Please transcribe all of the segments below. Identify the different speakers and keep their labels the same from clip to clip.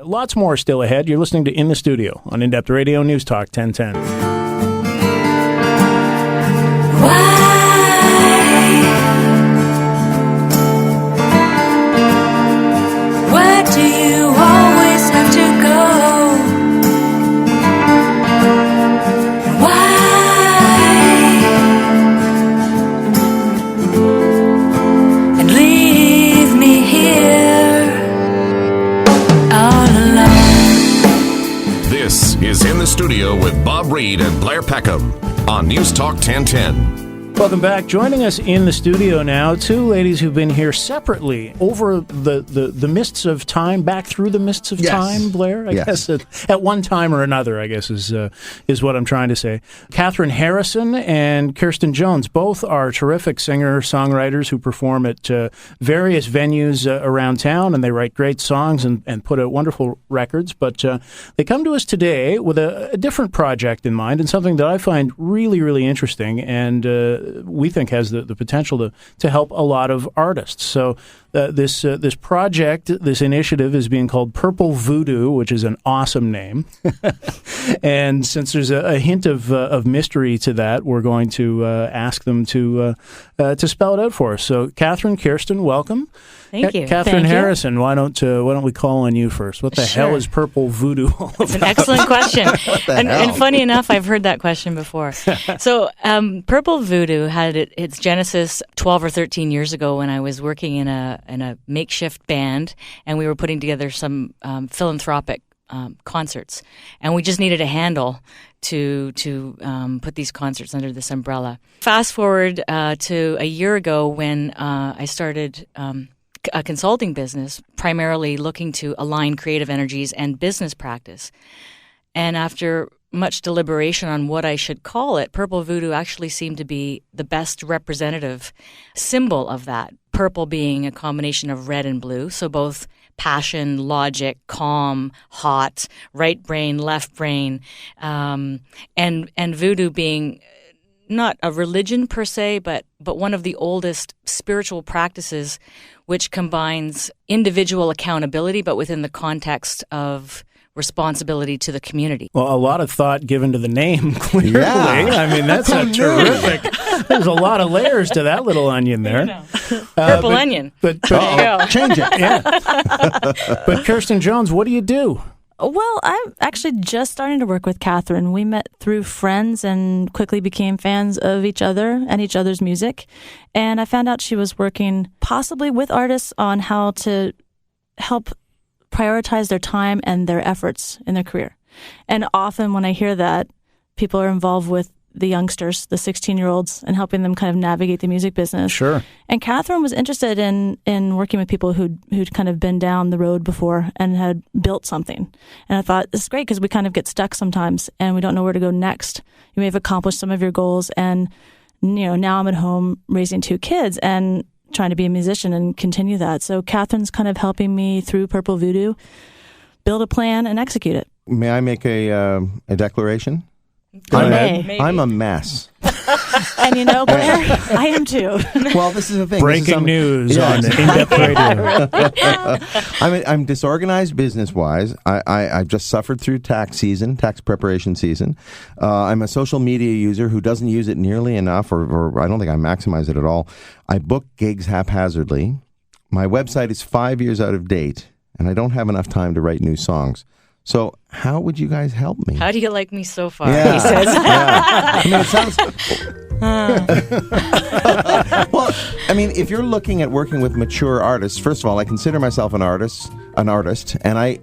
Speaker 1: Lots more still ahead. You're listening to In the Studio on In-Depth Radio, News Talk 1010.
Speaker 2: Why do you always have to go? And leave me here all alone.
Speaker 3: This is In the Studio with Bob Reed and Blair Peckham on News Talk 1010.
Speaker 1: Welcome back. Joining us in the studio now, two ladies who've been here separately over the mists of time, back through the mists of time, Blair, I guess, at one time or another, I guess, is what I'm trying to say. Catherine Harrison and Kirsten Jones, both are terrific singer-songwriters who perform at various venues around town, and they write great songs and put out wonderful records. But they come to us today with a different project in mind, and something that I find really, really interesting, and we think has the potential to help a lot of artists. So this project, this initiative is being called Purple Voodoo, which is an awesome name. And since there's a hint of mystery to that, we're going to ask them to spell it out for us. So Catherine, Kirsten, welcome.
Speaker 4: Thank you.
Speaker 1: Catherine Harrison, why don't we call on you first? What the hell is Purple Voodoo all about?
Speaker 4: That's an excellent question. and funny enough, I've heard that question before. So Purple Voodoo had its genesis 12 or 13 years ago when I was working in a makeshift band, and we were putting together some philanthropic concerts, and we just needed a handle to put these concerts under this umbrella. Fast forward to a year ago when I started a consulting business, primarily looking to align creative energies and business practice. And after much deliberation on what I should call it, Purple Voodoo actually seemed to be the best representative symbol of that. Purple being a combination of red and blue, so both passion, logic, calm, hot, right brain, left brain, and voodoo being not a religion per se, but one of the oldest spiritual practices which combines individual accountability, but within the context of responsibility to the community.
Speaker 1: Well, a lot of thought given to the name, clearly.
Speaker 4: Yeah.
Speaker 1: I mean, that's a terrific. There's a lot of layers to that little onion there.
Speaker 4: Purple onion.
Speaker 1: But
Speaker 4: there you go.
Speaker 1: Change it. Yeah. But Kirsten Jones, what do you do?
Speaker 5: Well, I'm actually just starting to work with Catherine. We met through friends and quickly became fans of each other and each other's music. And I found out she was working possibly with artists on how to help prioritize their time and their efforts in their career. And often when I hear that, people are involved with the youngsters, the 16-year-olds, and helping them kind of navigate the music business.
Speaker 1: Sure. And
Speaker 5: Catherine was interested in working with people who'd kind of been down the road before and had built something. And I thought, this is great because we kind of get stuck sometimes and we don't know where to go next. You may have accomplished some of your goals, and now I'm at home raising two kids and trying to be a musician and continue that. So Catherine's kind of helping me through Purple Voodoo build a plan and execute it.
Speaker 6: May I make a declaration?
Speaker 5: I'm
Speaker 6: a mess.
Speaker 5: And Blair, I am too.
Speaker 6: Well, this is the thing.
Speaker 1: Breaking news on In-Depth Radio.
Speaker 6: I'm disorganized business-wise. I've just suffered through tax preparation season. I'm a social media user who doesn't use it nearly enough, or I don't think I maximize it at all. I book gigs haphazardly. My website is 5 years out of date, and I don't have enough time to write new songs. So how would you guys help me?
Speaker 4: How do you like me so far?
Speaker 6: Yeah.
Speaker 4: He says.
Speaker 6: I mean, it sounds... Well, I mean, if you're looking at working with mature artists, first of all, I consider myself an artist, and I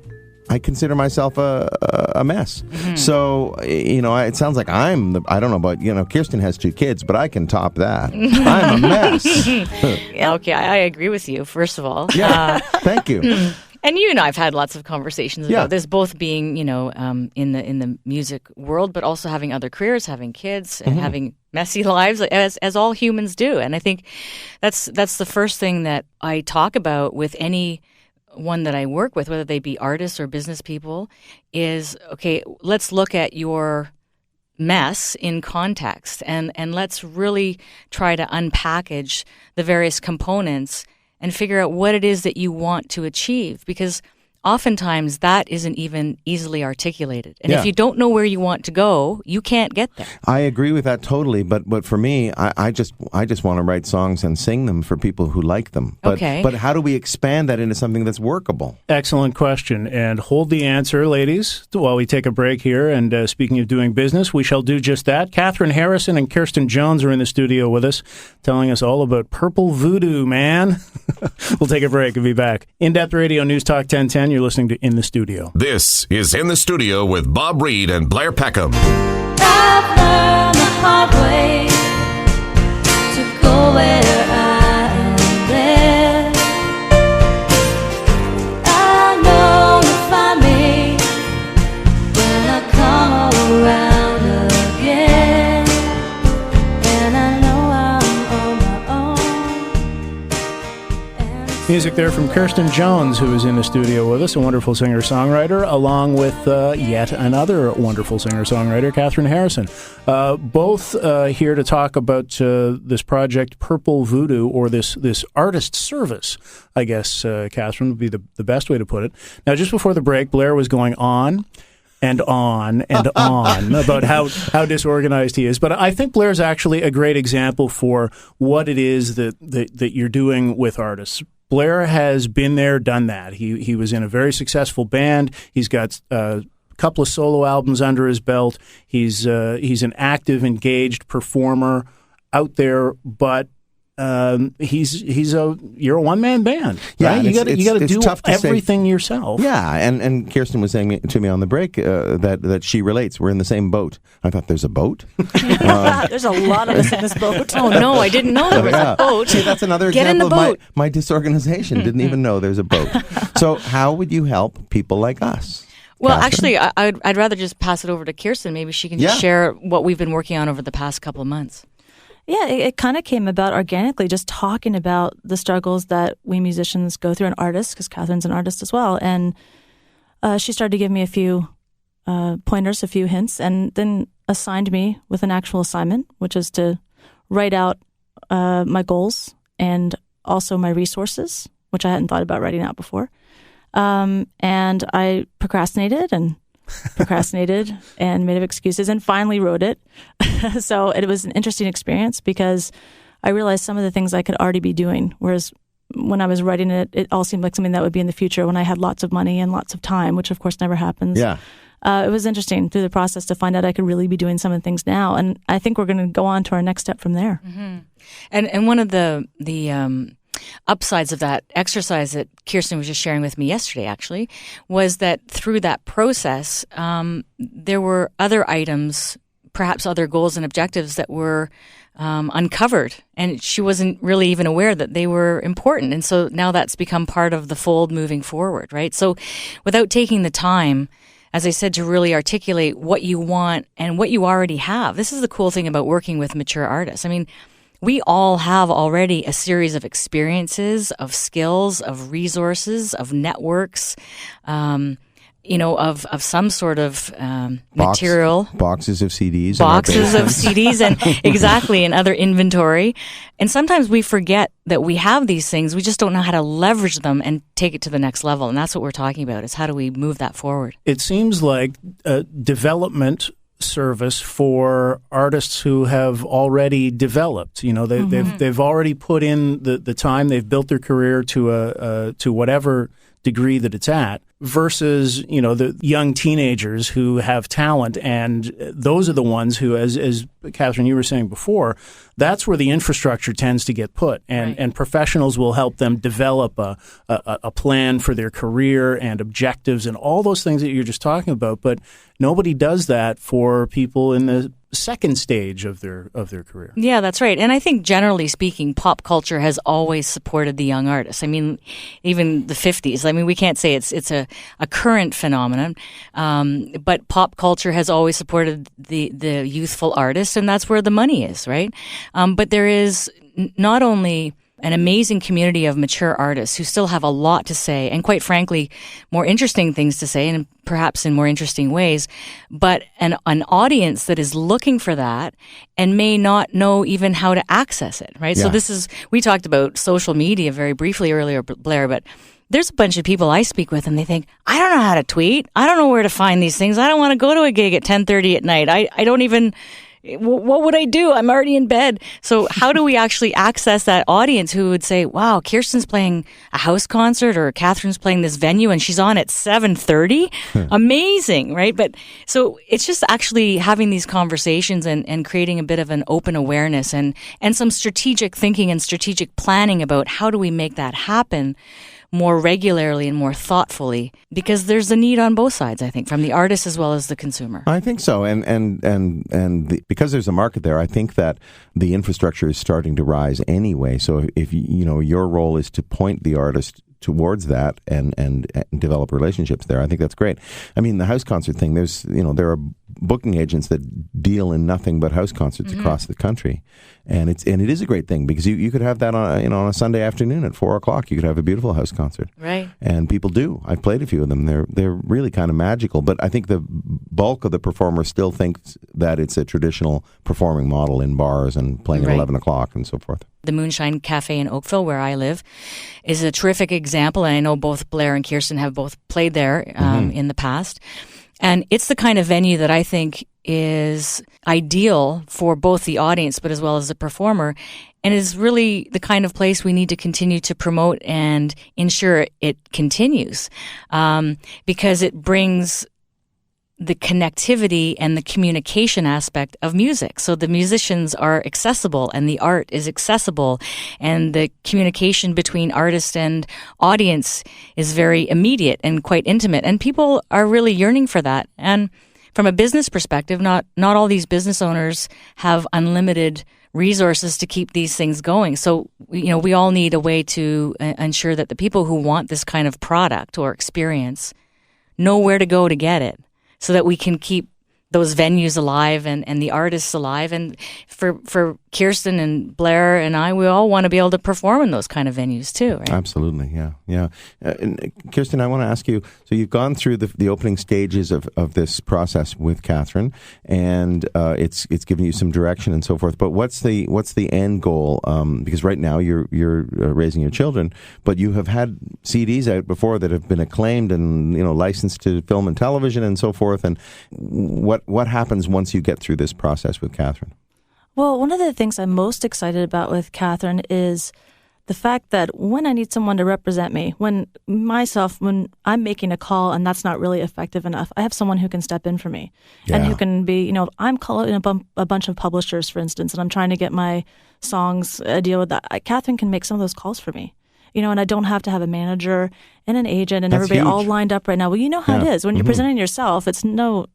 Speaker 6: consider myself a mess. Mm-hmm. So, it sounds like I don't know about, Kirsten has two kids, but I can top that. I'm a mess.
Speaker 4: Okay, I agree with you, first of all.
Speaker 6: Yeah, thank you.
Speaker 4: And you and I have had lots of conversations about this, both being, in the music world, but also having other careers, having kids, and having messy lives, as all humans do. And I think that's the first thing that I talk about with anyone that I work with, whether they be artists or business people, is, okay, let's look at your mess in context, and let's really try to unpackage the various components and figure out what it is that you want to achieve. Because oftentimes that isn't even easily articulated. And if you don't know where you want to go, you can't get there.
Speaker 6: I agree with that totally, but for me, I just want to write songs and sing them for people who like them. But how do we expand that into something that's workable?
Speaker 1: Excellent question. And hold the answer, ladies, while we take a break here. And speaking of doing business, we shall do just that. Catherine Harrison and Kirsten Jones are in the studio with us, telling us all about Purple Voodoo, man. We'll take a break and be back. In-Depth Radio, News Talk 1010. You're listening to In the Studio.
Speaker 3: This is In the Studio with Bob Reed and Blair Peckham.
Speaker 2: I've learned the hard way to go where I am led. I know you'll find me when I come around again, and I know I'm on my own.
Speaker 1: Music there from Kirsten Jones, who is in the studio with us, a wonderful singer-songwriter, along with yet another wonderful singer-songwriter, Catherine Harrison. Both here to talk about this project, Purple Voodoo, or this artist service, I guess, Catherine, would be the best way to put it. Now, just before the break, Blair was going on and on and on about how disorganized he is. But I think Blair's actually a great example for what it is that you're doing with artists. Blair has been there, done that. He was in a very successful band. He's got a couple of solo albums under his belt. He's an active, engaged performer out there, but you're a one-man band.
Speaker 6: Yeah,
Speaker 1: right? You got to do everything yourself.
Speaker 6: Yeah, and Kirsten was saying to me on the break that she relates. We're in the same boat. I thought, there's a boat?
Speaker 5: There's a lot of us in this boat.
Speaker 4: Oh, no, I didn't know there was a boat.
Speaker 6: See, that's another example of my disorganization. Didn't even know there's a boat. So how would you help people like us?
Speaker 4: Well,
Speaker 6: Catherine?
Speaker 4: actually, I'd rather just pass it over to Kirsten. Maybe she can just share what we've been working on over the past couple of months.
Speaker 5: Yeah, it kind of came about organically, just talking about the struggles that we musicians go through, and artists, because Catherine's an artist as well. And she started to give me a few pointers, a few hints, and then assigned me with an actual assignment, which is to write out my goals and also my resources, which I hadn't thought about writing out before. And I procrastinated and made up excuses and finally wrote it. So it was an interesting experience because I realized some of the things I could already be doing, whereas when I was writing it, it all seemed like something that would be in the future when I had lots of money and lots of time, which of course never happens.
Speaker 6: Yeah.
Speaker 5: It was interesting through the process to find out I could really be doing some of the things now. And I think we're going to go on to our next step from there.
Speaker 4: Mm-hmm. And one of the upsides of that exercise that Kirsten was just sharing with me yesterday, actually, was that through that process, there were other items, perhaps other goals and objectives that were uncovered, and she wasn't really even aware that they were important. And so now that's become part of the fold moving forward, right? So without taking the time, as I said, to really articulate what you want and what you already have. This is the cool thing about working with mature artists. I mean, we all have already a series of experiences, of skills, of resources, of networks, of some sort of material.
Speaker 6: Boxes of CDs.
Speaker 4: Boxes of CDs and exactly, and other inventory. And sometimes we forget that we have these things. We just don't know how to leverage them and take it to the next level. And that's what we're talking about, is how do we move that forward?
Speaker 1: It seems like development service for artists who have already developed. They've already put in the time. They've built their career to whatever degree that it's at, versus the young teenagers who have talent, and those are the ones who, as Catherine, you were saying before, that's where the infrastructure tends to get put, and professionals will help them develop a plan for their career and objectives and all those things that you're just talking about. But nobody does that for people in the second stage of their career.
Speaker 4: Yeah, that's right. And I think generally speaking, pop culture has always supported the young artists. I mean, even the 50s. I mean, we can't say it's a current phenomenon, but pop culture has always supported the youthful artist, and that's where the money is, right? But there is not only an amazing community of mature artists who still have a lot to say, and quite frankly, more interesting things to say, and perhaps in more interesting ways, but an audience that is looking for that and may not know even how to access it, right?
Speaker 6: Yeah.
Speaker 4: So we talked about social media very briefly earlier, Blair, but there's a bunch of people I speak with and they think, I don't know how to tweet. I don't know where to find these things. I don't want to go to a gig at 10:30 at night. I don't even, what would I do? I'm already in bed. So how do we actually access that audience who would say, wow, Kirsten's playing a house concert or Catherine's playing this venue and she's on at 7:30? Amazing, right? But so it's just actually having these conversations and creating a bit of an open awareness and some strategic thinking and strategic planning about how do we make that happen more regularly and more thoughtfully, because there's a need on both sides, I think, from the artist as well as the consumer.
Speaker 6: I think so, because there's a market there, I think that the infrastructure is starting to rise anyway. So if your role is to point the artist towards that and develop relationships there, I think that's great. I mean, the house concert thing, there are booking agents that deal in nothing but house concerts across the country, and it is a great thing because you could have that on a Sunday afternoon at 4:00. You could have a beautiful house concert,
Speaker 4: right? And
Speaker 6: people do. I've played a few of them. They're really kind of magical. But I think the bulk of the performer still thinks that it's a traditional performing model in bars and playing at 11:00 and so forth.
Speaker 4: The Moonshine Cafe in Oakville, where I live, is a terrific example. And I know both Blair and Kirsten have both played there in the past. And it's the kind of venue that I think is ideal for both the audience, but as well as the performer, and is really the kind of place we need to continue to promote and ensure it continues, because it brings the connectivity and the communication aspect of music. So the musicians are accessible and the art is accessible and the communication between artist and audience is very immediate and quite intimate. And people are really yearning for that. And from a business perspective, not all these business owners have unlimited resources to keep these things going. So, we all need a way to ensure that the people who want this kind of product or experience know where to go to get it, so that we can keep those venues alive and the artists alive. And for Kirsten and Blair and I, we all want to be able to perform in those kind of venues too, right?
Speaker 6: Absolutely, yeah. And Kirsten, I want to ask you, so you've gone through the opening stages of this process with Catherine, and it's given you some direction and so forth. But what's the end goal? Because right now you're raising your children, but you have had CDs out before that have been acclaimed and licensed to film and television and so forth. And what happens once you get through this process with Catherine?
Speaker 5: Well, one of the things I'm most excited about with Catherine is the fact that when I need someone to represent me, when I'm making a call and that's not really effective enough, I have someone who can step in for me and who can be, I'm calling a bunch of publishers, for instance, and I'm trying to get my songs a deal with that. Catherine can make some of those calls for me. And I don't have to have a manager and an agent and everybody all lined up right now. Well, you know how it is. When you're presenting yourself, it's not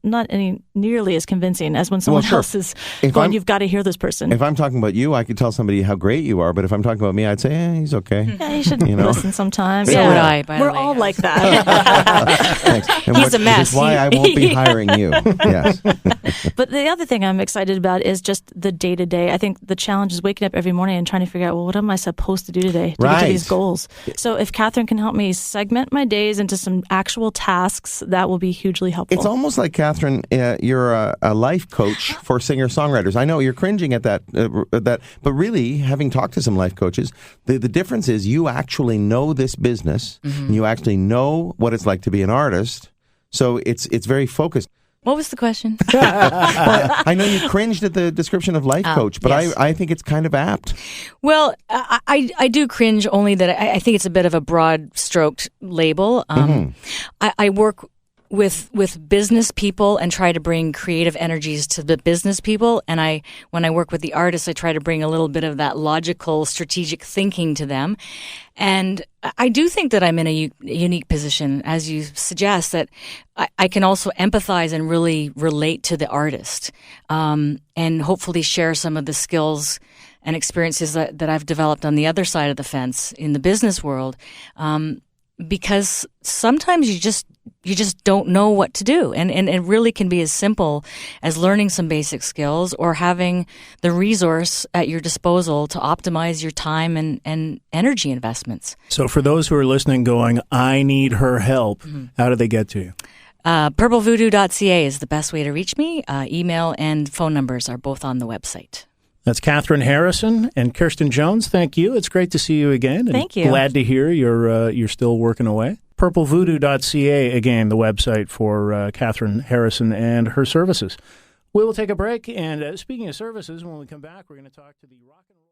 Speaker 5: nearly as convincing as when someone else is going, you've got to hear this person.
Speaker 6: If I'm talking about you, I could tell somebody how great you are, but if I'm talking about me, I'd say, he's okay.
Speaker 5: Yeah, you should listen sometimes.
Speaker 4: So would I, by the way.
Speaker 5: We're all like that.
Speaker 6: Thanks. And
Speaker 4: he's a mess.
Speaker 6: Which is why I won't be hiring you. Yes.
Speaker 5: But the other thing I'm excited about is just the day-to-day. I think the challenge is waking up every morning and trying to figure out, well, what am I supposed to do today to get to these goals? So if Catherine can help me segment my days into some actual tasks, that will be hugely helpful.
Speaker 6: It's almost like, Catherine, you're a life coach for singer-songwriters. I know you're cringing at that, but really, having talked to some life coaches, the difference is you actually know this business, and you actually know what it's like to be an artist, so it's very focused.
Speaker 4: What was the question?
Speaker 6: Well, I know you cringed at the description of life coach, but yes. I think it's kind of apt.
Speaker 4: Well, I do cringe only that I think it's a bit of a broad-stroked label. I work with business people and try to bring creative energies to the business people. And when I work with the artists, I try to bring a little bit of that logical, strategic thinking to them. And I do think that I'm in a unique position, as you suggest, that I can also empathize and really relate to the artist, and hopefully share some of the skills and experiences that I've developed on the other side of the fence in the business world. Because sometimes you just don't know what to do. And it really can be as simple as learning some basic skills or having the resource at your disposal to optimize your time and energy investments.
Speaker 1: So for those who are listening going, I need her help, how do they get to you?
Speaker 4: Purplevoodoo.ca is the best way to reach me. Email and phone numbers are both on the website.
Speaker 1: That's Catherine Harrison and Kirsten Jones. Thank you. It's great to see you again. And
Speaker 5: thank you.
Speaker 1: Glad to hear you're still working away. purplevoodoo.ca, again, the website for Catherine Harrison and her services. We will take a break, and speaking of services, when we come back, we're going to talk to the rock and roll